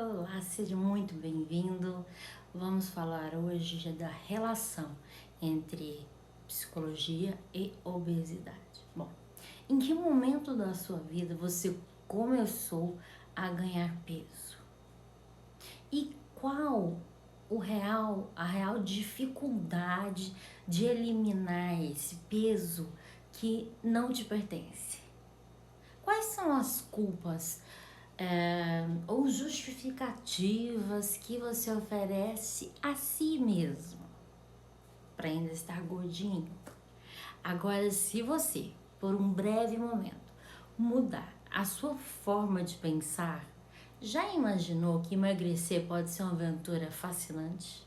Olá, seja muito bem-vindo. Vamos falar hoje da relação entre psicologia e obesidade. Bom, em que momento da sua vida você começou a ganhar peso? E qual a real dificuldade de eliminar esse peso que não te pertence? Quais são as culpas ou justificativas que você oferece a si mesmo para ainda estar gordinho? Agora, se você, por um breve momento, mudar a sua forma de pensar, já imaginou que emagrecer pode ser uma aventura fascinante?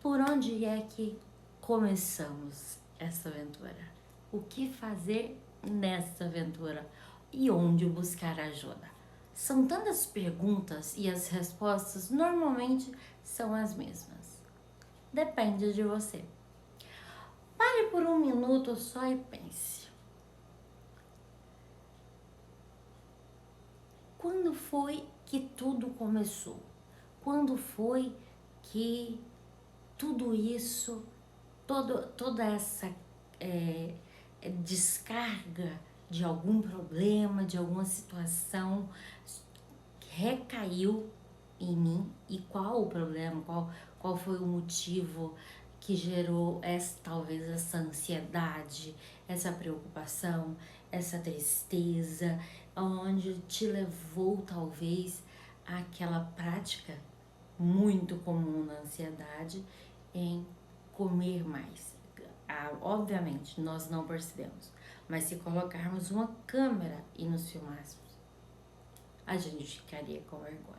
Por onde é que começamos essa aventura? O que fazer nessa aventura? E onde buscar ajuda? São tantas perguntas e as respostas normalmente são as mesmas. Depende de você. Pare por um minuto só e pense. Quando foi que tudo começou? Quando foi que tudo isso, toda essa descarga de algum problema, de alguma situação recaiu em mim? E qual o problema, qual foi o motivo que gerou talvez essa ansiedade, essa preocupação, essa tristeza, onde te levou talvez àquela prática muito comum na ansiedade em comer mais. Obviamente, nós não percebemos, mas se colocarmos uma câmera e nos filmássemos, a gente ficaria com vergonha.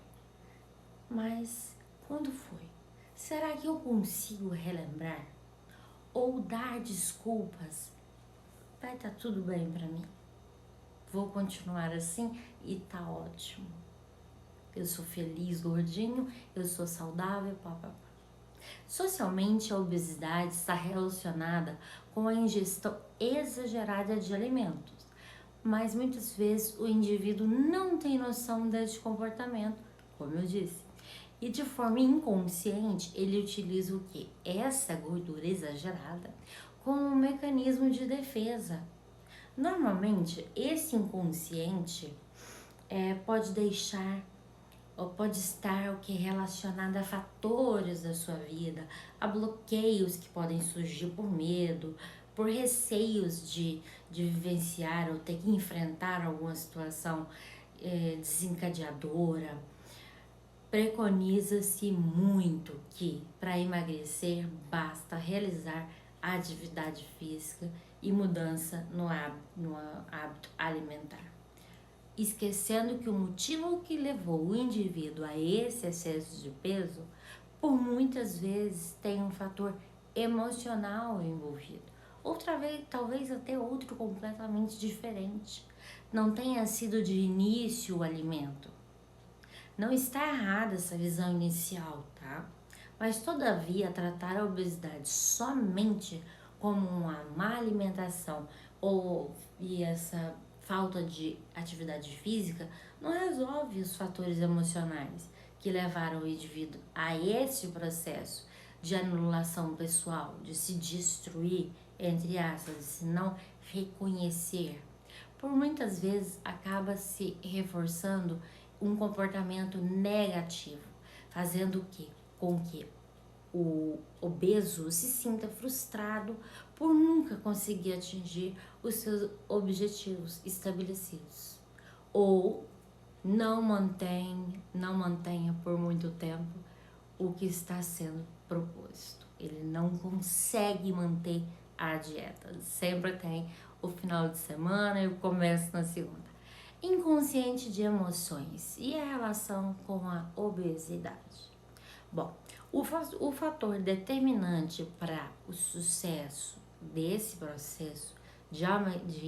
Mas quando foi? Será que eu consigo relembrar? Ou dar desculpas? Vai estar tudo bem pra mim? Vou continuar assim e tá ótimo. Eu sou feliz, gordinho, eu sou saudável, papapá. Socialmente, a obesidade está relacionada com a ingestão exagerada de alimentos, mas muitas vezes o indivíduo não tem noção deste comportamento, como eu disse, e de forma inconsciente ele utiliza o que? Essa gordura exagerada como um mecanismo de defesa. Normalmente, esse inconsciente pode deixar ou pode estar o que relacionado a fatores da sua vida, a bloqueios que podem surgir por medo, por receios de vivenciar ou ter que enfrentar alguma situação desencadeadora. Preconiza-se muito que para emagrecer basta realizar atividade física e mudança no hábito alimentar, esquecendo que o motivo que levou o indivíduo a esse excesso de peso, por muitas vezes tem um fator emocional envolvido. Outra vez, talvez até outro completamente diferente. Não tenha sido de início o alimento. Não está errada essa visão inicial, tá? Mas todavia tratar a obesidade somente como uma má alimentação e essa falta de atividade física não resolve os fatores emocionais que levaram o indivíduo a esse processo de anulação pessoal, de se destruir, entre aspas, de se não reconhecer. Por muitas vezes acaba se reforçando um comportamento negativo, fazendo com que o obeso se sinta frustrado por nunca conseguir atingir os seus objetivos estabelecidos, ou não mantenha por muito tempo o que está sendo proposto. Ele não consegue manter a dieta, sempre tem o final de semana e o começo na segunda. Inconsciente de emoções e a relação com a obesidade. Bom, o fator determinante para o sucesso desse processo de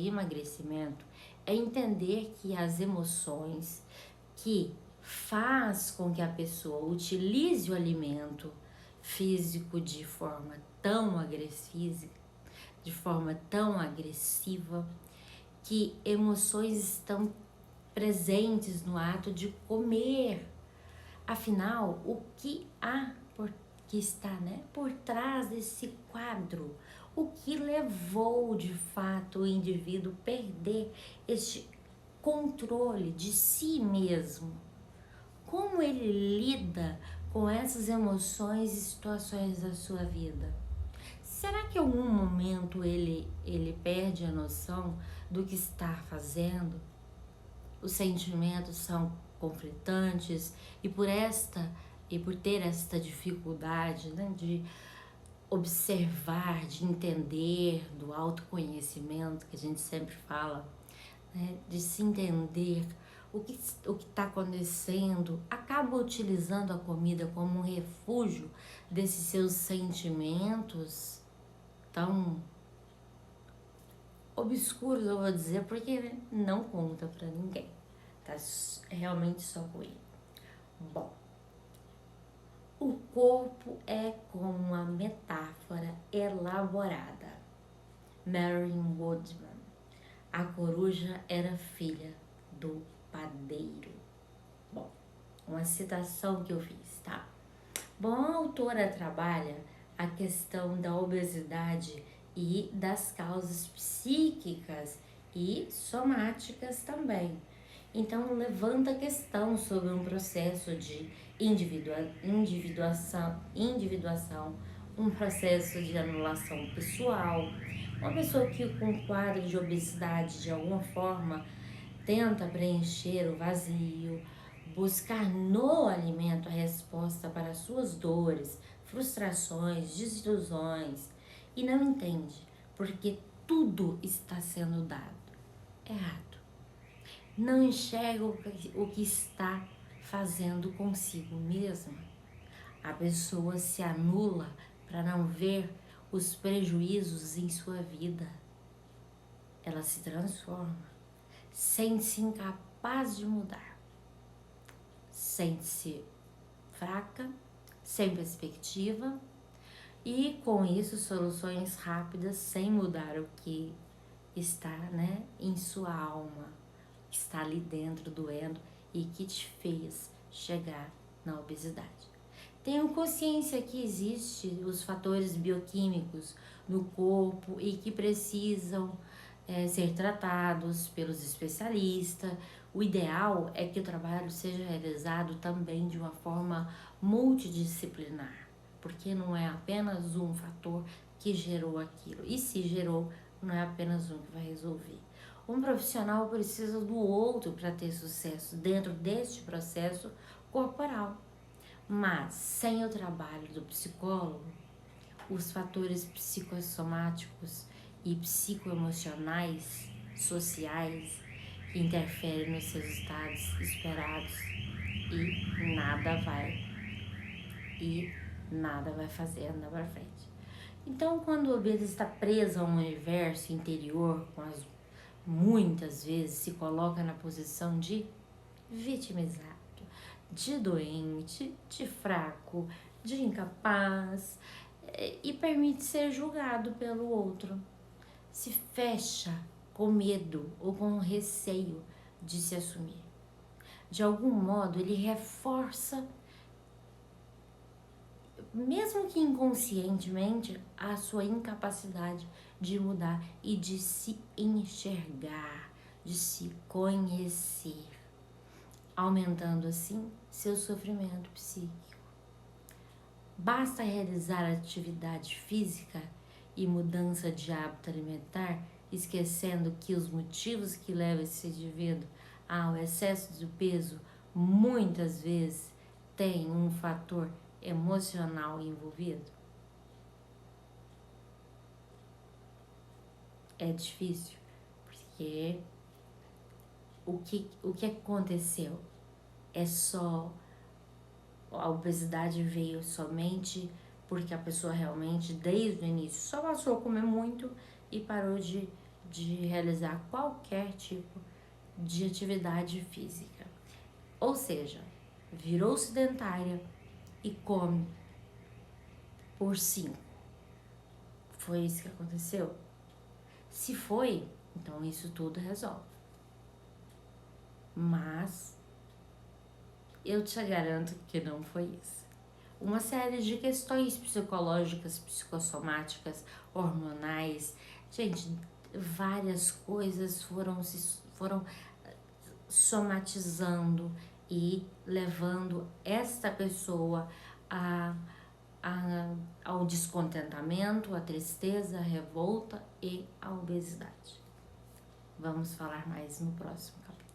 emagrecimento é entender que as emoções que faz com que a pessoa utilize o alimento físico de forma tão agressiva, que emoções estão presentes no ato de comer. Afinal, o que há que está, né, por trás desse quadro? O que levou de fato o indivíduo a perder este controle de si mesmo? Como ele lida com essas emoções e situações da sua vida? Será que em algum momento ele perde a noção do que está fazendo? Os sentimentos são conflitantes e por ter esta dificuldade, né, de observar, de entender, do autoconhecimento que a gente sempre fala, né, de se entender o que está acontecendo, acaba utilizando a comida como um refúgio desses seus sentimentos tão obscuros, eu vou dizer, porque, né, não conta pra ninguém, tá realmente só com ele. Bom, o corpo é como uma metáfora elaborada. Marion Woodman. A coruja era filha do padeiro. Bom, uma citação que eu fiz, tá? Bom, a autora trabalha a questão da obesidade e das causas psíquicas e somáticas também. Então, levanta a questão sobre um processo de individuação, um processo de anulação pessoal. Uma pessoa que com quadro de obesidade, de alguma forma, tenta preencher o vazio, buscar no alimento a resposta para suas dores, frustrações, desilusões, e não entende porque tudo está sendo dado errado. Não enxerga o que está fazendo consigo mesma. A pessoa se anula para não ver os prejuízos em sua vida. Ela se transforma, sente-se incapaz de mudar, sente-se fraca, sem perspectiva e com isso soluções rápidas sem mudar o que está, né, em sua alma, que está ali dentro doendo e que te fez chegar na obesidade. Tenho consciência que existem os fatores bioquímicos no corpo e que precisam ser tratados pelos especialistas. O ideal é que o trabalho seja realizado também de uma forma multidisciplinar, porque não é apenas um fator que gerou aquilo. E se gerou, não é apenas um que vai resolver. Um profissional precisa do outro para ter sucesso dentro deste processo corporal. Mas sem o trabalho do psicólogo, os fatores psicossomáticos e psicoemocionais, sociais, que interferem nos resultados esperados e nada vai fazer andar para frente. Então, quando o obeso está preso a um universo interior, muitas vezes se coloca na posição de vitimizado, de doente, de fraco, de incapaz e permite ser julgado pelo outro. Se fecha com medo ou com receio de se assumir. De algum modo, ele reforça, mesmo que inconscientemente, a sua incapacidade de mudar e de se enxergar, de se conhecer, aumentando assim seu sofrimento psíquico. Basta realizar atividade física e mudança de hábito alimentar, esquecendo que os motivos que levam esse indivíduo ao excesso de peso muitas vezes têm um fator emocional envolvido. É difícil, porque o que aconteceu é só a obesidade veio somente porque a pessoa realmente desde o início só passou a comer muito e parou de realizar qualquer tipo de atividade física. Ou seja, virou sedentária e come por 5. Foi isso que aconteceu? Se foi, então isso tudo resolve. mas eu te garanto que não foi isso. Uma série de questões psicológicas, psicossomáticas, hormonais, gente, várias coisas foram somatizando e levando esta pessoa ao descontentamento, à tristeza, à revolta e à obesidade. Vamos falar mais no próximo capítulo.